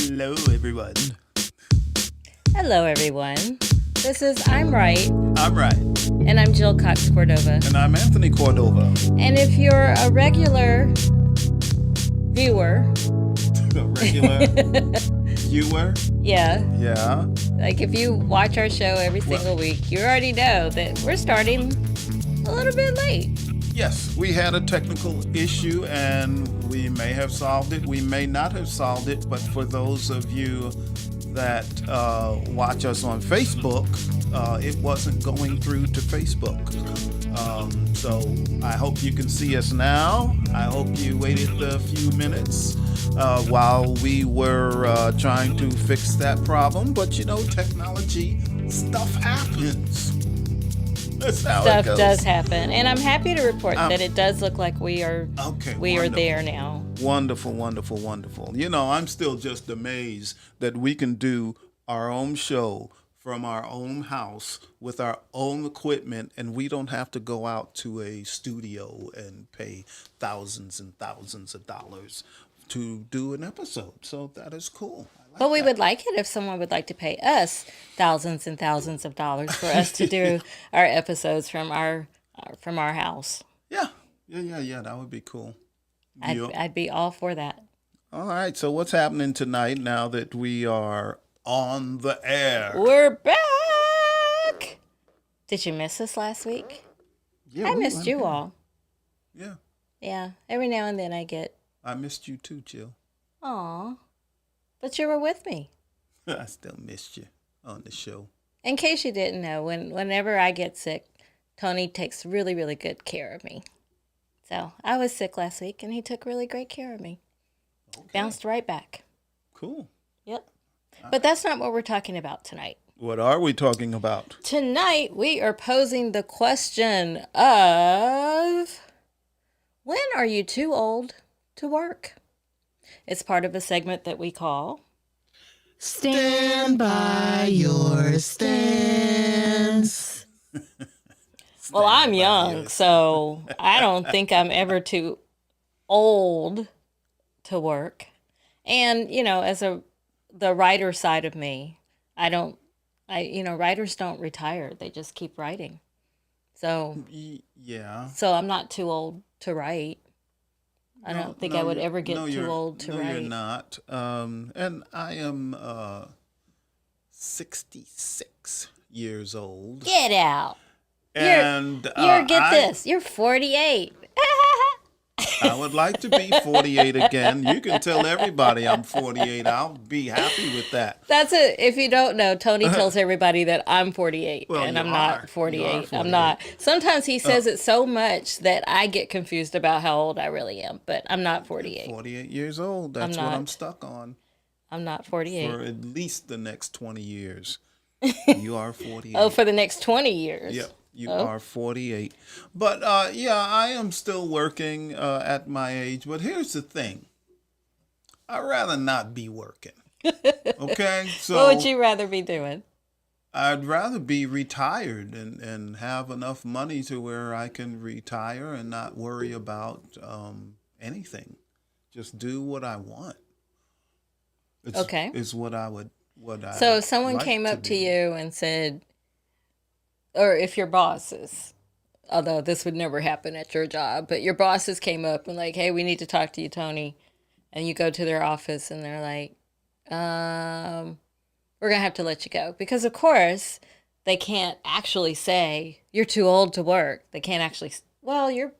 Hello, everyone. Hello, everyone. This is I'm Right, I'm right, and I'm Jill Cox Cordova. and I'm Anthony Cordova. And if you're a regular viewer, A regular viewer. yeah, Yeah. like if you watch our show every Well- single week, you already know that we're starting a little bit late. Yes, we had a technical issue, and we may have solved it. We may not have solved it, but for those of you that watch us on Facebook, it wasn't going through to Facebook. So I hope you can see us now. I hope you waited a few minutes while we were trying to fix that problem. But you know, technology stuff happens. That's how it Stuff goes. does happen, and I'm happy to report that it does look like we are wonderful. there now. Wonderful, wonderful, wonderful. You know, I'm still just amazed that we can do our own show from our own house with our own equipment, and we don't have to go out to a studio and pay thousands and thousands of dollars to do an episode. So that is cool. I like But we that. would like it if someone would like to pay us thousands and thousands of dollars for us to do our episodes from our house. Yeah. That would be cool. Yeah. I'd be all for that. All right. So what's happening tonight now that we are on the air? We're back. Did you miss us last week? Yeah, I we missed went you ahead. all. Yeah. Yeah, every now and then I get, I missed you too, Jill. aw, but you were with me. I still missed you on the show. In case you didn't know, whenever I get sick, Tony takes really, really good care of me. So I was sick last week, and he took really great care of me. Bounced right back. Cool. Yep. But that's not what we're talking about tonight. What are we talking about? Tonight, we are posing the question of when are you too old to work? It's part of a segment that we call Stand by your stance. Well, I'm young, so I don't think I'm ever too old to work. And, you know, as the writer side of me, writers don't retire. They just keep writing. So Yeah. I'm not too old to write. I don't think I would ever get too old to no, write. you're not. And I am 66 years old. Get out. And You're 48. I would like to be 48 again. You can tell everybody I'm 48. I'll be happy with that. That's it. If you don't know, Tony tells everybody that I'm 48, Well, and you I'm are. not You are 48. 48. I'm not. Sometimes he says it so much that I get confused about how old I really am, but I'm not 48. 48 years old. That's what I'm not. stuck on I'm not 48. for at least the next 20 years. You are 48. Oh, for the next 20 years. Yep, you are 48. But yeah, I am still working at my age. But here's the thing: I'd rather not be working. Okay, so What would you rather be doing? I'd rather be retired and have enough money to where I can retire and not worry about anything. Just do what I want. Okay. Is what I would. What I So if someone like came up do. to you and said, or if your bosses, although this would never happen at your job, but your bosses came up and like, hey, we need to talk to you, Tony. And you go to their office and they're like, we're going to have to let you go. Because, of course, they can't actually say, you're too old to work. They can't actually, well, you're,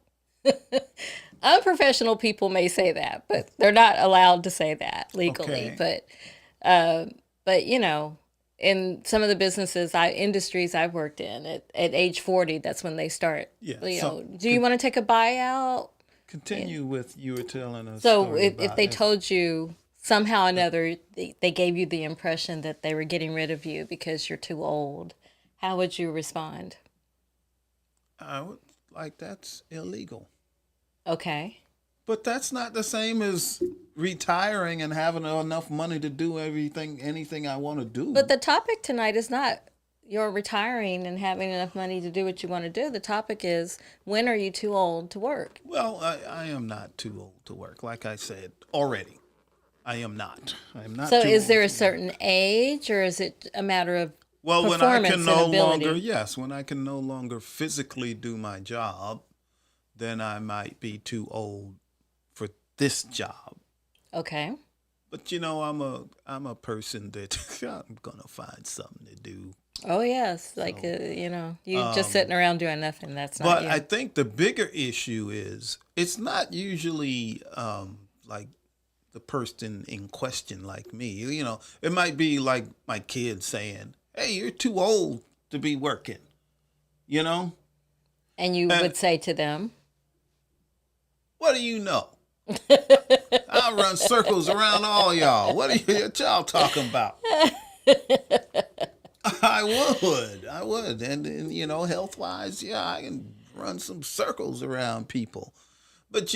unprofessional people may say that, but they're not allowed to say that legally. Okay. But you know, in some of the industries I've worked in, at age 40, that's when they start. Yeah, You so- know, do you want to take a buyout? Continue with you were telling us. So if they told you somehow or another, they gave you the impression that they were getting rid of you because you're too old, how would you respond? I would like that's illegal. Okay. But that's not the same as retiring and having enough money to do anything I want to do. But the topic tonight is not you're retiring and having enough money to do what you want to do. The topic is, when are you too old to work? Well, I am not too old to work, like I said already. I am not. I am not So too is old there a to work. certain age, or is it a matter of Well, when I performance can and no ability? longer, yes, when I can no longer physically do my job, then I might be too old for this job. Okay. But I'm a person that I'm gonna find something to do. Oh yes, like So, you just sitting around doing nothing. That's not but I you. think the bigger issue is it's not usually like the person in question, like me. It might be like my kids saying, "Hey, you're too old to be working." You know, And you and would say to them, what do you know? I run circles around all y'all. What y'all talking about? I would, and health wise, yeah, I can run some circles around people. But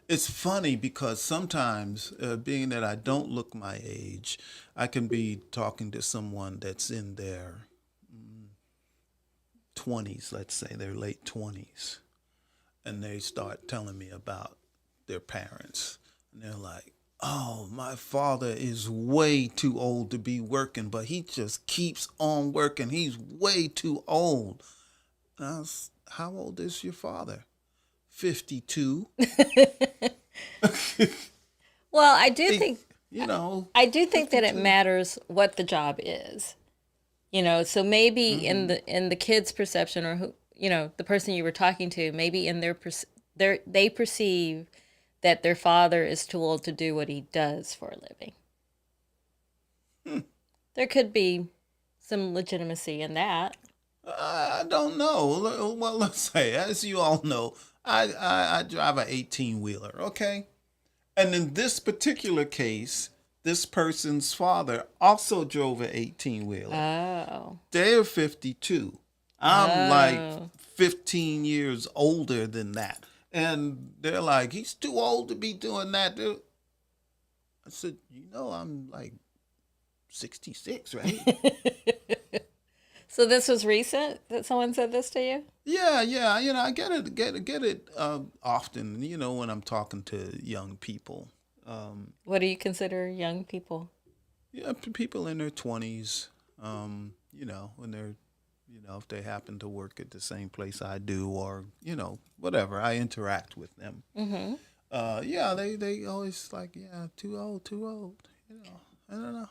it's funny because sometimes, being that I don't look my age, I can be talking to someone that's in their 20s, let's say their late 20s, and they start telling me about their parents. And they're like, "Oh, my father is way too old to be working, but he just keeps on working. He's way too old." And I was, "How old is your father?" 52. "Well, I do think that it 52. matters what the job is. So maybe in Mm-hmm. the kid's perception, or who, the person you were talking to, maybe in they perceive that their father is too old to do what he does for a living. There could be some legitimacy in that. I don't know. Well, let's say, as you all know, I drive an 18-wheeler, okay? And in this particular case, this person's father also drove an 18-wheeler. Oh. They're 52. I'm like Oh. 15 years older than that. And they're like, "He's too old to be doing that." I said, I'm like 66, right? So this was recent that someone said this to you? Yeah, yeah. I get it often. When I'm talking to young people. What do you consider young people? Yeah, people in their 20s. When they're, if they happen to work at the same place I do, or whatever, I interact with them. Mm-hmm. Yeah, they always like, yeah, too old, too old. I don't know.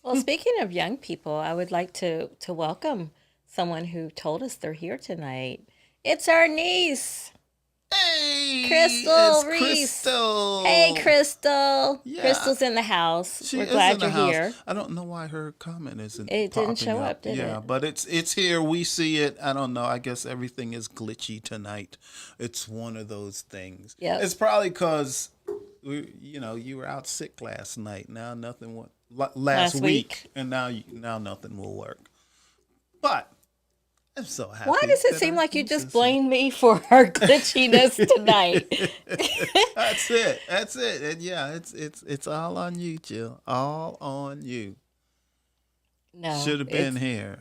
Well, speaking of young people, I would like to welcome someone who told us they're here tonight. It's our niece, Hey, Crystal it's Reese. Crystal. Hey, Crystal. Yeah, Crystal's in the house. she We're is glad in the you're house. here. I don't know why her comment isn't It didn't popping show up. up, did Yeah, it? but it's here. We see it. I don't know. I guess everything is glitchy tonight. It's one of those things. Yep. It's probably because you were out sick last night. Now nothing last Last week, week. and now nothing will work. But I'm so happy. Why does it that seem our like you niece just is blame me for our glitchiness tonight? That's it. That's it. And yeah, it's all on you, Jill. All on you. No, Should have been it's, here.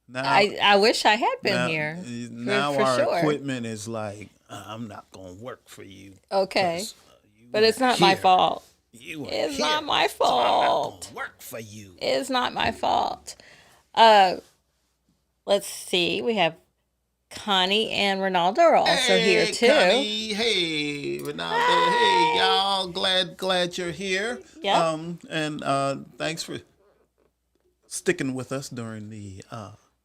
Now, I wish I had been now, here now for our sure. equipment is like, I'm not gonna work for you. Okay, 'cause, you but it's weren't not my here. fault. You weren't It's here, not my so I'm not fault. gonna work for you. It's not my fault. Uh, let's see. We have Connie and Ronaldo are also here Hey, too. Connie. Hey, Ronaldo. Hey, y'all. Glad you're here. Yep. And thanks for sticking with us during the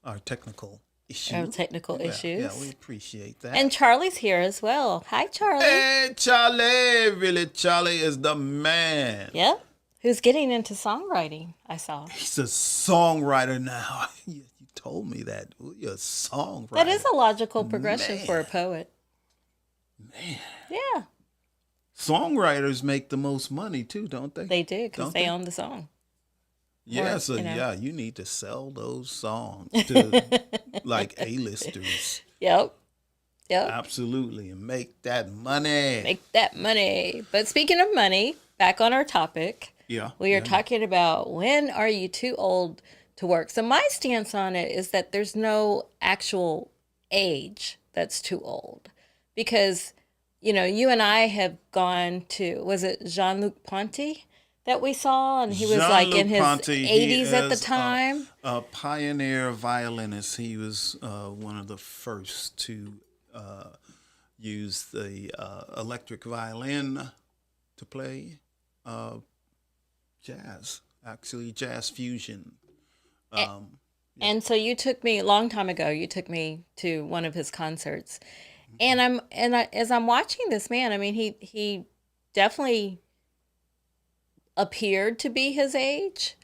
our technical issue. Our technical Yeah, issues. we appreciate that. And Charlie's here as well. Hi, Charlie. Hey, Charlie. Really, Charlie is the man. Yep. Who's getting into songwriting, I saw. He's a songwriter now. You told me that. You're a songwriter. That is a logical progression for a Man. poet. Man. Yeah, Songwriters make the most money too, don't they? they do because Don't they they? own the song. Yeah, Or, so you know. yeah, you need to sell those songs to like A-listers. Yep. Yep. Absolutely, and make that money. Make that money. But speaking of money, back on our topic, Yeah. we are yeah. talking about when are you too old to work? So my stance on it is that there's no actual age that's too old because, you and I have gone to, was it Jean-Luc Ponty that we saw, and he was like in his Jean-Luc Ponty, he 80s at the is time. a pioneer violinist. He was one of the first to use the electric violin to play jazz, actually jazz fusion. And so you took me a long time ago. You took me to one of his concerts, and as I'm watching this man, I mean, he definitely appeared to be his age.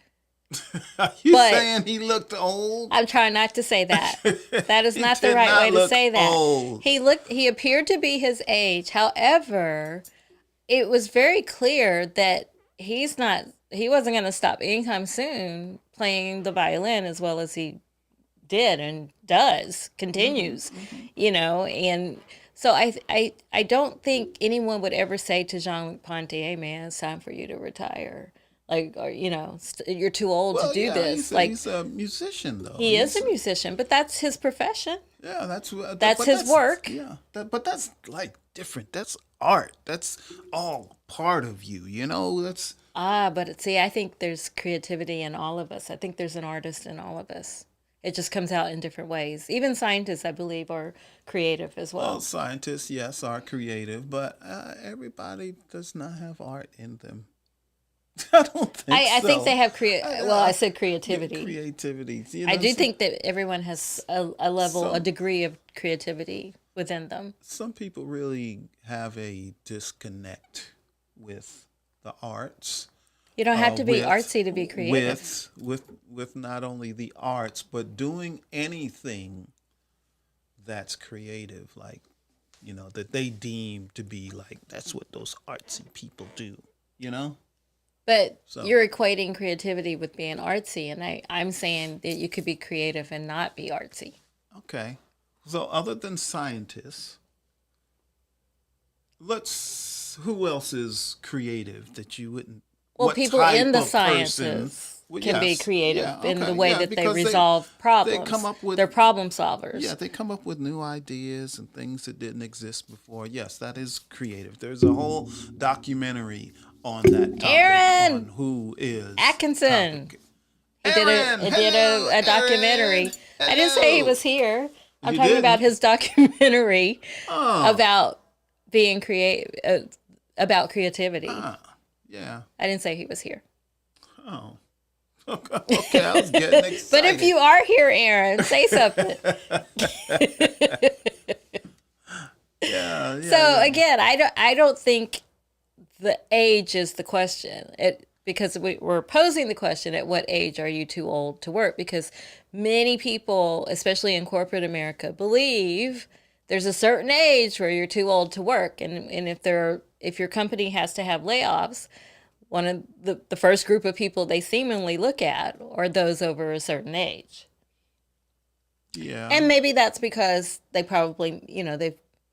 Are you But- saying he looked old? I'm trying not to say that. That is He not the did right not way to look say that. old. He appeared to be his age. However, it was very clear that he wasn't going to stop anytime soon playing the violin as well as he did and does, continues, and so I don't think anyone would ever say to Jean-Luc Ponty, "Hey man, it's time for you to retire." Like, or, you're too old to do this. He's a musician, though. He is a musician, but that's his profession. Yeah, That's but his work. Yeah, but that's like different. That's art. That's all part of you. That's But see, I think there's creativity in all of us. I think there's an artist in all of us. It just comes out in different ways. Even scientists, I believe, are creative as well. well, scientists, yes, are creative, but everybody does not have art in them. I don't think I so. think they have I said creativity. Creativity. I do think that everyone has a level, a degree of creativity within them. some people really have a disconnect with the arts. You don't have to be with- artsy to be creative. with not only the arts but doing anything that's creative, like that they deem to be like that's what those artsy people do. But So- you're equating creativity with being artsy, and I'm saying that you could be creative and not be artsy. Okay, so other than scientists, who else is creative that you wouldn't? Well, what people type in the of person- sciences Well, can be yes, creative yeah, in the okay, way yeah, that they because resolve problems. They come up with They're problem solvers. Yeah, they come up with new ideas and things that didn't exist before. Yes, that is creative. There's a whole documentary on that topic. Aaron on who is Atkinson. topic. He did Aaron, a documentary. Aaron, I didn't say he hello. was here. I'm You talking about didn't? his documentary Oh, about being about creativity. yeah. I didn't say he was here. Oh. Okay, I was getting excited. But if you are here, Aaron, say something. yeah. So again, I don't think the age is the question. Because we're posing the question, at what age are you too old to work? Because many people, especially in corporate America, believe there's a certain age where you're too old to work, and if your company has to have layoffs, one of the first group of people they seemingly look at are those over a certain age. yeah. And maybe that's because they probably,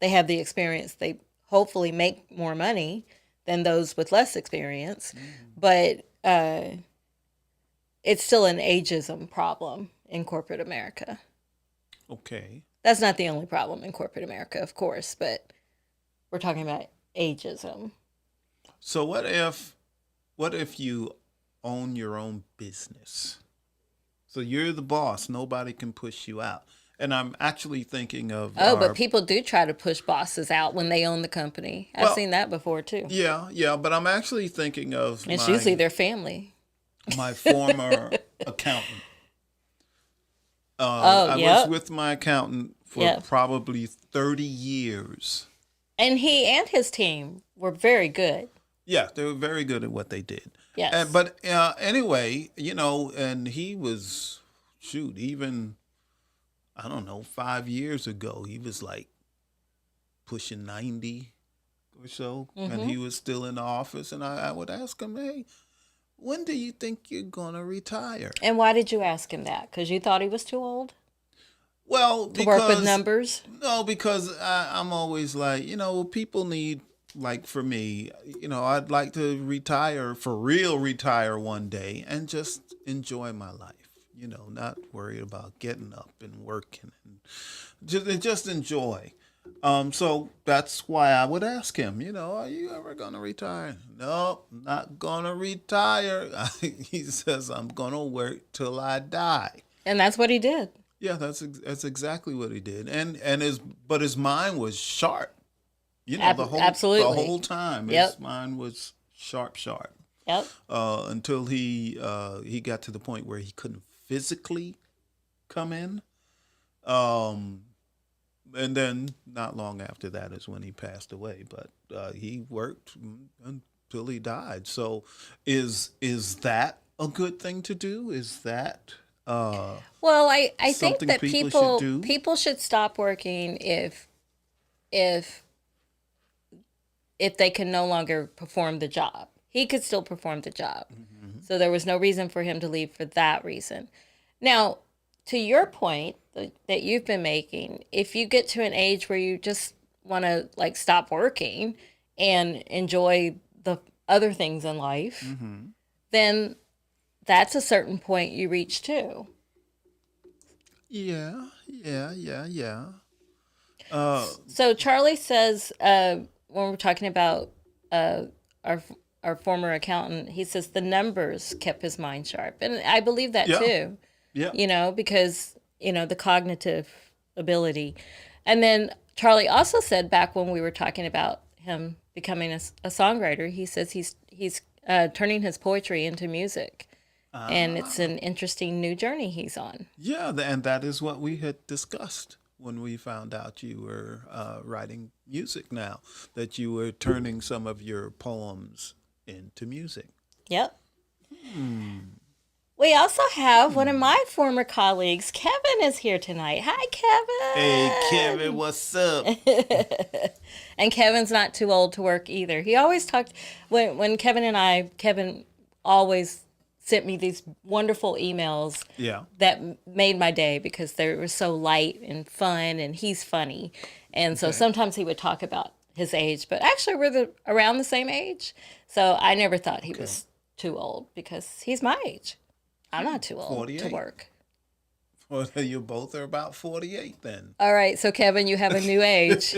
they have the experience. They hopefully make more money than those with less experience. But it's still an ageism problem in corporate America. Okay. That's not the only problem in corporate America, of course, but we're talking about ageism. So what if you own your own business? So you're the boss. Nobody can push you out. And I'm actually thinking of But people do try to push bosses out when they own the company. I've Well, seen that before too. yeah, but I'm actually thinking of It's my, usually their family. my former accountant. I yep. was with my accountant for Yep. probably 30 years. And he and his team were very good. Yeah, they were very good at what they did. Yes. But anyway, and he was, even, I don't know, 5 years ago, he was like pushing 90 or so, and he was still in the office. And I would ask him, hey, when do you think you're going to retire? And why did you ask him that? Because you thought he was too old Well, to work with numbers? No, because I'm always like, people need, like for me, I'd like to retire, for real retire one day and just enjoy my life, not worry about getting up and working and just enjoy. So that's why I would ask him, are you ever going to retire? No, not going to retire. He says, I'm going to work till I die. And that's what he did. Yeah, that's exactly what he did. And his mind was sharp. The Absolutely. whole time Yep. his mind was sharp, sharp. Yep. Until he got to the point where he couldn't physically come in. And then not long after that is when he passed away. But he worked until he died. So is that a good thing to do? Is that Well, I think something that people people should do? people should stop working if they can no longer perform the job. He could still perform the job. So there was no reason for him to leave for that reason. Now, to your point that you've been making, if you get to an age where you just want to like stop working and enjoy the other things in life, then that's a certain point you reach too. Yeah, yeah, yeah, yeah. So Charlie says when we're talking about our our former accountant, he says the numbers kept his mind sharp, and I believe that Yeah. too. Yeah. Because the cognitive ability, and then Charlie also said back when we were talking about him becoming a songwriter, he says he's turning his poetry into music, and it's an interesting new journey he's on. Yeah, and that is what we had discussed when we found out you were writing music now, that you were turning some of your poems into music. Yep. We also have one of my former colleagues, Kevin, is here tonight. Hi, Kevin. Hey, Kevin, what's up? And Kevin's not too old to work either. He always talked when Kevin always sent me these wonderful emails Yeah. that made my day because they were so light and fun, and he's funny. And so Okay. sometimes he would talk about his age, but actually we're around the same age. So I never thought he was too old because he's my age. I'm not too old 48. to work. Well, you both are about 48 then. All right, so Kevin, you have a new age.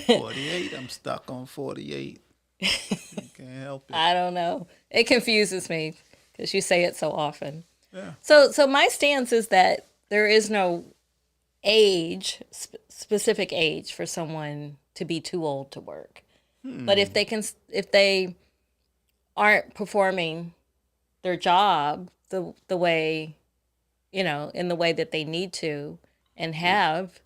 48, I'm stuck on 48. Can't help it. I don't know. It confuses me because you say it so often. Yeah. So my stance is that there is no specific age for someone to be too old to work. But if they aren't performing their job the way, in the way that they need to and have,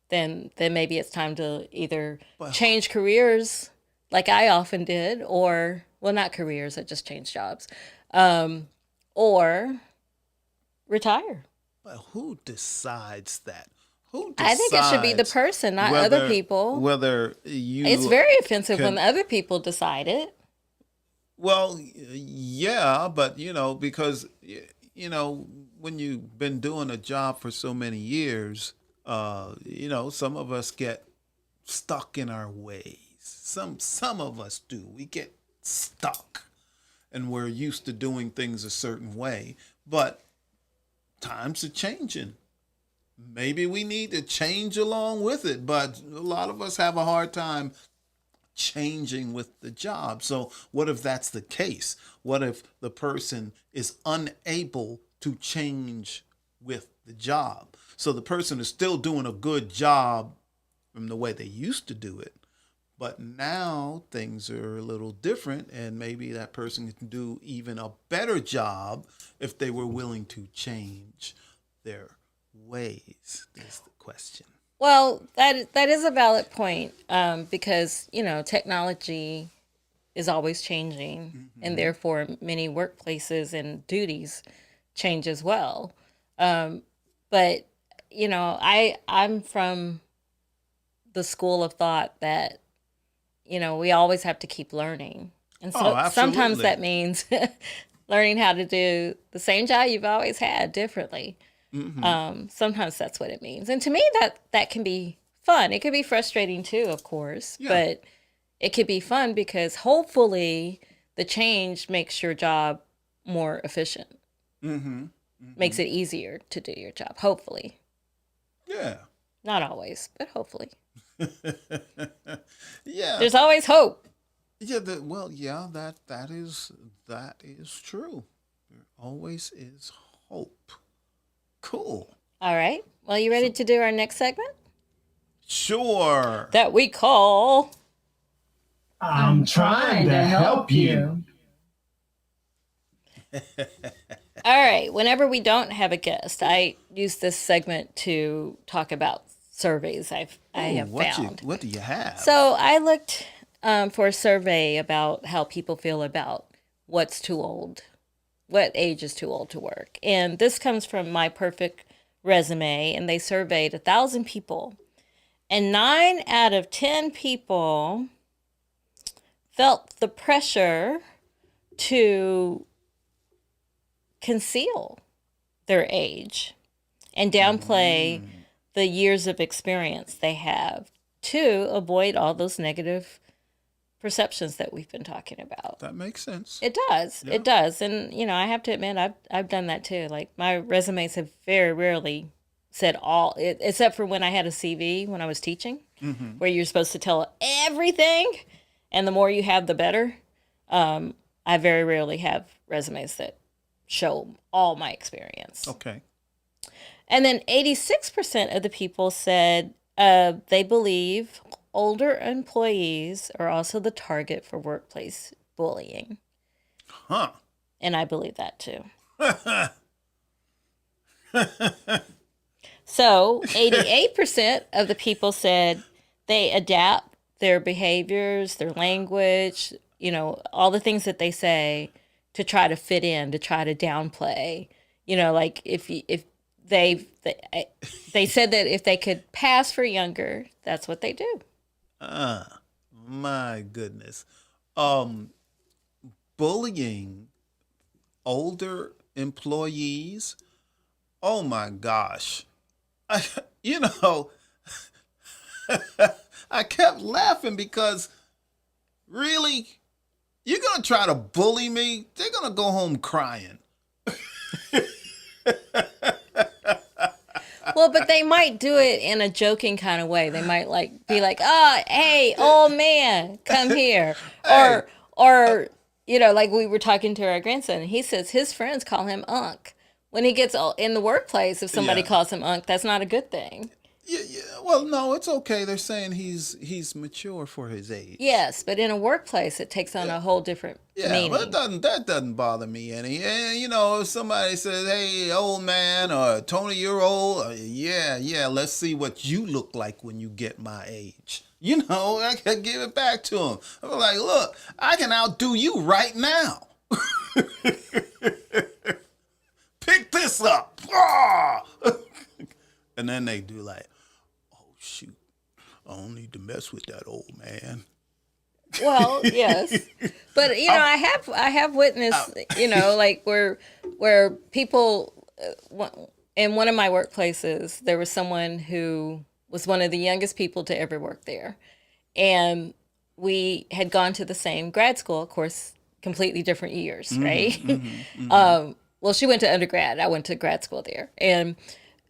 then maybe it's time to either change careers like I often did, or, well, not careers, I just changed jobs, or retire. But who decides that? Who I think it should be the decides person, not other whether- people. Whether you It's very offensive can- when other people decide it. Well, yeah, but because when you've been doing a job for so many years, some of us get stuck in our ways. Some of us do. We get stuck, and we're used to doing things a certain way. But times are changing. Maybe we need to change along with it, but a lot of us have a hard time changing with the job. So what if that's the case? What if the person is unable to change with the job? So the person is still doing a good job from the way they used to do it, but now things are a little different, and maybe that person can do even a better job if they were willing to change their ways. That's the question. Well, that is a valid point, because technology is always changing, and therefore many workplaces and duties change as well. But I'm from the school of thought that we always have to keep learning, and so Oh, sometimes absolutely. that means learning how to do the same job you've always had differently. Sometimes that's what it means, and to me that can be fun. It could be frustrating too, of course, Yeah. but it could be fun because hopefully the change makes your job more efficient, makes it easier to do your job, hopefully. Yeah. Not always, but hopefully. Yeah. There's always hope. Yeah, that is true. There always is hope. Cool. All right. Well, you ready to do our next segment? Sure. That we call I'm trying to help you. All right. Whenever we don't have a guest, I use this segment to talk about surveys I have found. What do you have? So I looked for a survey about how people feel about what's too old, what age is too old to work. And this comes from My Perfect Resume, and they surveyed 1,000 people. And 9 out of 10 people felt the pressure to conceal their age and downplay the years of experience they have to avoid all those negative perceptions that we've been talking about. That makes sense. It does. Yeah. It does. And I have to admit I've done that too. Like my resumes have very rarely said all except for when I had a CV when I was teaching, where you're supposed to tell everything, and the more you have the better. I very rarely have resumes that show all my experience. Okay. And then 86% of the people said they believe older employees are also the target for workplace bullying. Huh. And I believe that too. So 88% of the people said they adapt their behaviors, their language, all the things that they say to try to fit in, to try to downplay. Like if they said that if they could pass for younger, that's what they do. My goodness. Bullying older employees. Oh my gosh. I kept laughing because really, you're going to try to bully me? They're going to go home crying. Well, but they might do it in a joking kind of way. They might be like, "Oh, hey, old man, come here," Hey. or like we were talking to our grandson. He says his friends call him Unc. When he gets in the workplace, if somebody Yeah. calls him Unc, that's not a good thing. Yeah. Well, no, it's okay. They're saying he's mature for his age. Yes, but in a workplace, it takes on a whole different Yeah, meaning. but that doesn't bother me any. And, if somebody says, "Hey, old man," or "Tony, you're old," yeah, let's see what you look like when you get my age. I can give it back to him. I'm like, look, I can outdo you right now. Pick this up. Ah! And then they do like, oh shoot, I don't need to mess with that old man. Well, yes, but I have witnessed, like where people in one of my workplaces, there was someone who was one of the youngest people to ever work there, and we had gone to the same grad school, of course, completely different years, right? Well, she went to undergrad, I went to grad school there, and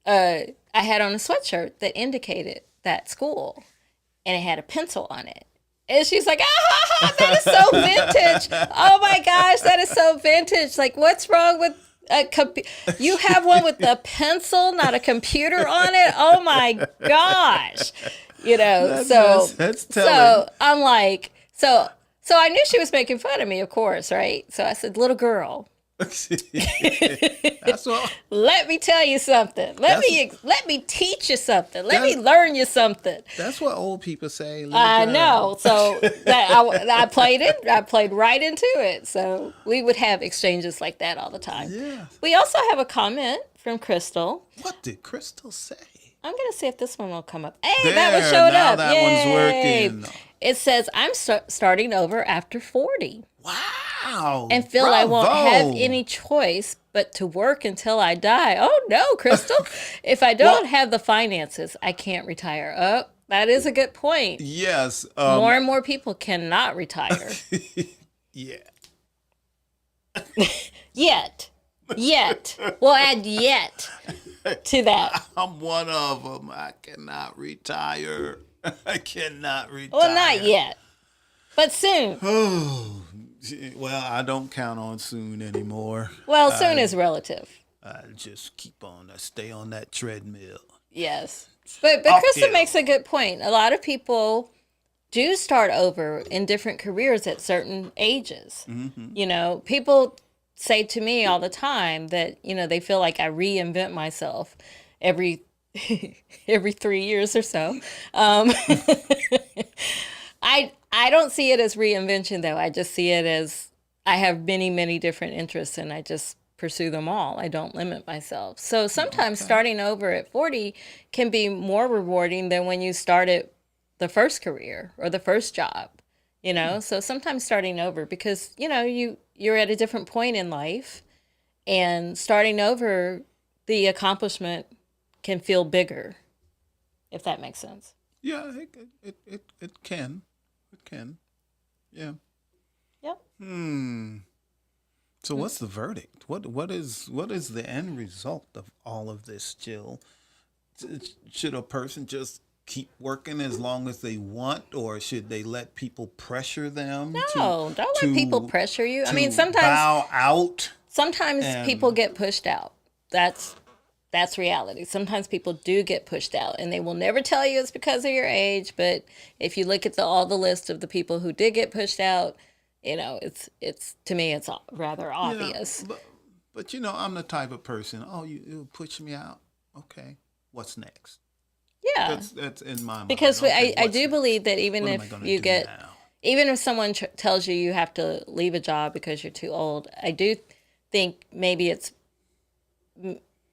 I had on a sweatshirt that indicated that school, and it had a pencil on it. And she's like, that is so vintage. Oh my gosh, that is so vintage. Like, what's wrong with a you have one with a pencil, not a computer on it? Oh my gosh. That's telling. So I'm like, so I knew she was making fun of me, of course, right? So I said, little girl, That's what. let me tell you something. Let me teach you something. Let me learn you something. That's what old people say. I know. So I played it. I played right into it. So we would have exchanges like that all the time. Yeah. We also have a comment from Crystal. What did Crystal say? I'm going to see if this one will come up. Hey, There, that one showed now up. that Yay. one's working. It says, I'm starting over after 40 Wow. and feel I won't have Bravo. any choice but to work until I die. Oh, no, Crystal. If I don't have the finances, I can't retire. Oh, that is a good point. Yes. More and more people cannot retire. Yeah. Yet. Yet. We'll add yet to that. I'm one of them. I cannot retire. I cannot retire. Well, not yet, but soon. Oh, well, I don't count on soon anymore. Well, soon is relative. I just keep on. I stay on that treadmill. Yes. But Krista makes a good point. A lot of people do start over in different careers at certain ages. You know, people say to me all the time that, you know, they feel like I reinvent myself every 3 years or so. I don't see it as reinvention, though. I just see it as I have many, many different interests, and I just pursue them all. I don't limit myself. So sometimes starting over at 40 can be more rewarding than when you started the first career or the first job, you know? So sometimes starting over, because, you know, you're at a different point in life, and starting over, the accomplishment can feel bigger, if that makes sense. Yeah, it can. It can. Yeah. Yep. So what's the verdict? What is the end result of all of this, Jill? Should a person just keep working as long as they want, or should they let people pressure them? No, don't let people pressure you. I mean, sometimes bow out. Sometimes people get pushed out. That's reality. Sometimes people do get pushed out, and they will never tell you it's because of your age. But if you look at all the list of the people who did get pushed out, you know, it's to me, it's rather obvious. Yeah, but you know, I'm the type of person. Oh, you push me out. Okay, what's next? Yeah, that's in my mind. Because okay, I do believe that even what if you get, even if someone tells you you have to leave a job because you're too old, I do think maybe it's,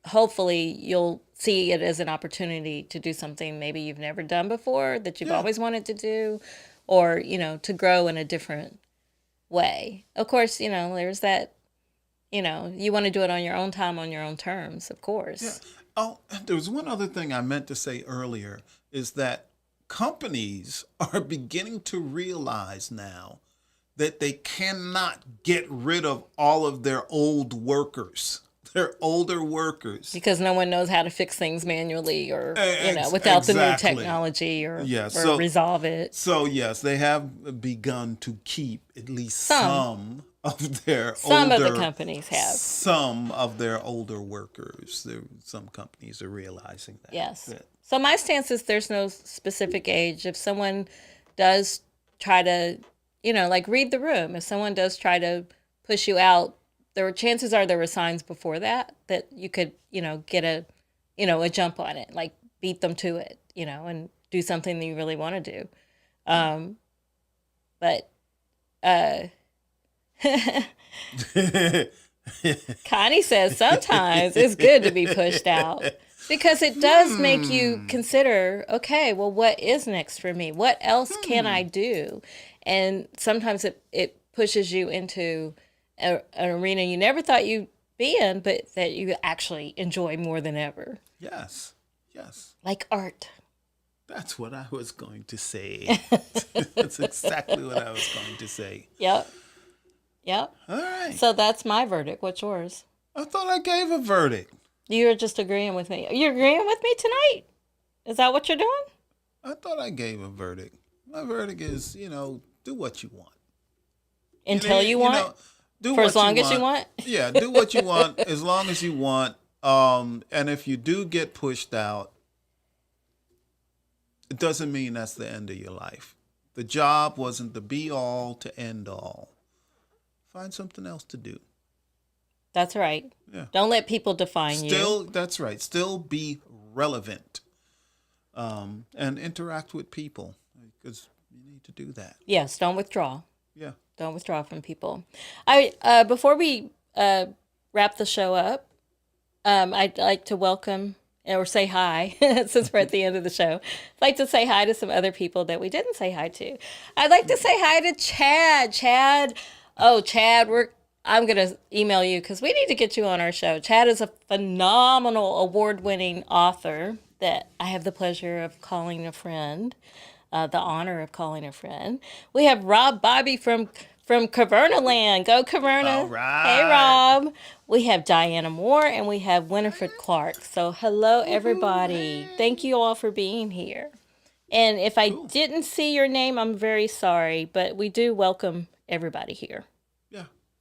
hopefully you'll see it as an opportunity to do something maybe you've never done before, that you've always wanted to do, or, you know, to grow in a different way. Of course, you know, there's that, you know, you want to do it on your own time, on your own terms, of course. Yeah. Oh, there was one other thing I meant to say earlier, is that companies are beginning to realize now that they cannot get rid of all of their old workers. Their older workers. Because no one knows how to fix things manually, or, you know, without the new technology, or resolve it. So, yes, they have begun to keep at least some of their some of the companies have. Some of their older workers. Some companies are realizing that. Yes. So my stance is there's no specific age. If someone does try to, you know, like read the room, if someone does try to push you out, chances are there were signs before that you could, you know, get a jump on it, like beat them to it, you know, and do something that you really want to do. But Connie says sometimes it's good to be pushed out, because it does make you consider, okay, well, what is next for me? What else can I do? And sometimes it pushes you into an arena you never thought you'd be in, but that you actually enjoy more than ever. Yes. Like art. That's what I was going to say. That's exactly what I was going to say. Yep. All right. So that's my verdict. What's yours? I thought I gave a verdict. You're just agreeing with me. You're agreeing with me tonight? Is that what you're doing? I thought I gave a verdict. My verdict is, you know, do what you want. Until you want? Know, do for what as long you as you want? Yeah, do what you want as long as you want. And if you do get pushed out, it doesn't mean that's the end of your life. The job wasn't the be all to end all. Find something else to do. That's right. Yeah. Don't let people define you. That's right. Still be relevant. And interact with people, because you need to do that. Yes, don't withdraw. Yeah. Don't withdraw from people. Before we wrap the show up, I'd like to welcome or say hi, since we're at the end of the show. I'd like to say hi to some other people that we didn't say hi to. I'd like to say hi to Chad. Chad, I'm going to email you because we need to get you on our show. Chad is a phenomenal award-winning author that I have the pleasure of calling a friend. The honor of calling a friend. We have Rob Bobby from from Caverna Land. Go Caverna. All right. Hey, Rob. We have Diana Moore and we have Winifred Clark. So hello, everybody. Thank you all for being here. And if I didn't see your name, I'm very sorry, but we do welcome everybody here.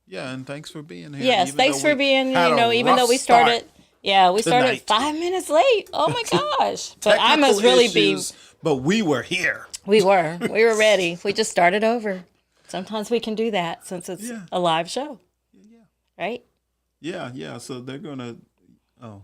Yeah, and thanks for being here. Yes, thanks for being, even though we started, we started 5 minutes late. Oh my gosh. But I must really be. But we were here. We were ready. We just started over. Sometimes we can do that since it's a live show. Yeah. Right? Yeah. So they're going to,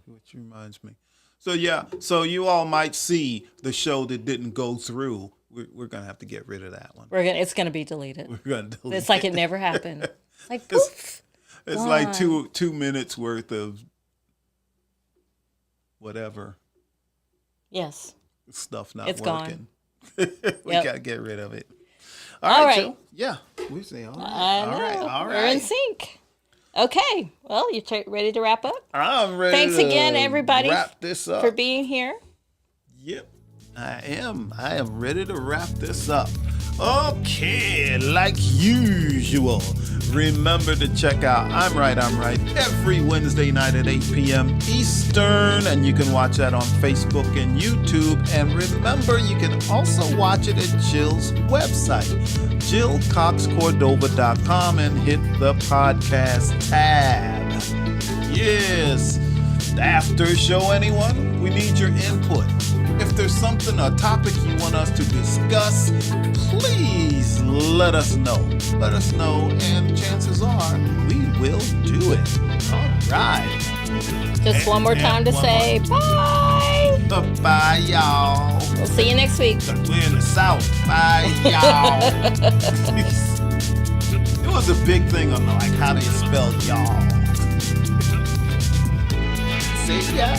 which reminds me. So you all might see the show that didn't go through. We're going to have to get rid of that one. It's going to be deleted. We're going to delete It's like it never happened. Like, poof. It's like 2 minutes worth of whatever. Yes. Stuff not It's working. Gone. We got to get rid of it. All right. Jill. Yeah. We say all right. All right. We're in sync. Okay. Well, you ready to wrap up? I'm ready. Thanks again, everybody, wrap this up. for being here. Yep. I am ready to wrap this up. Okay, like usual, remember to check out I'm Right every Wednesday night at 8 p.m. Eastern, and you can watch that on Facebook and YouTube. And remember, you can also watch it at Jill's website, JillCoxCordova.com, and hit the podcast tab. Yes. After show, anyone? We need your input. If there's a topic you want us to discuss, please let us know. Let us know, and chances are we will do it. All right. Just one more time to say bye. Bye, y'all. We'll see you next week. We're in the South. Bye, y'all. It was a big thing on how do you spell y'all. See ya.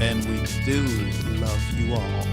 And we do love you all.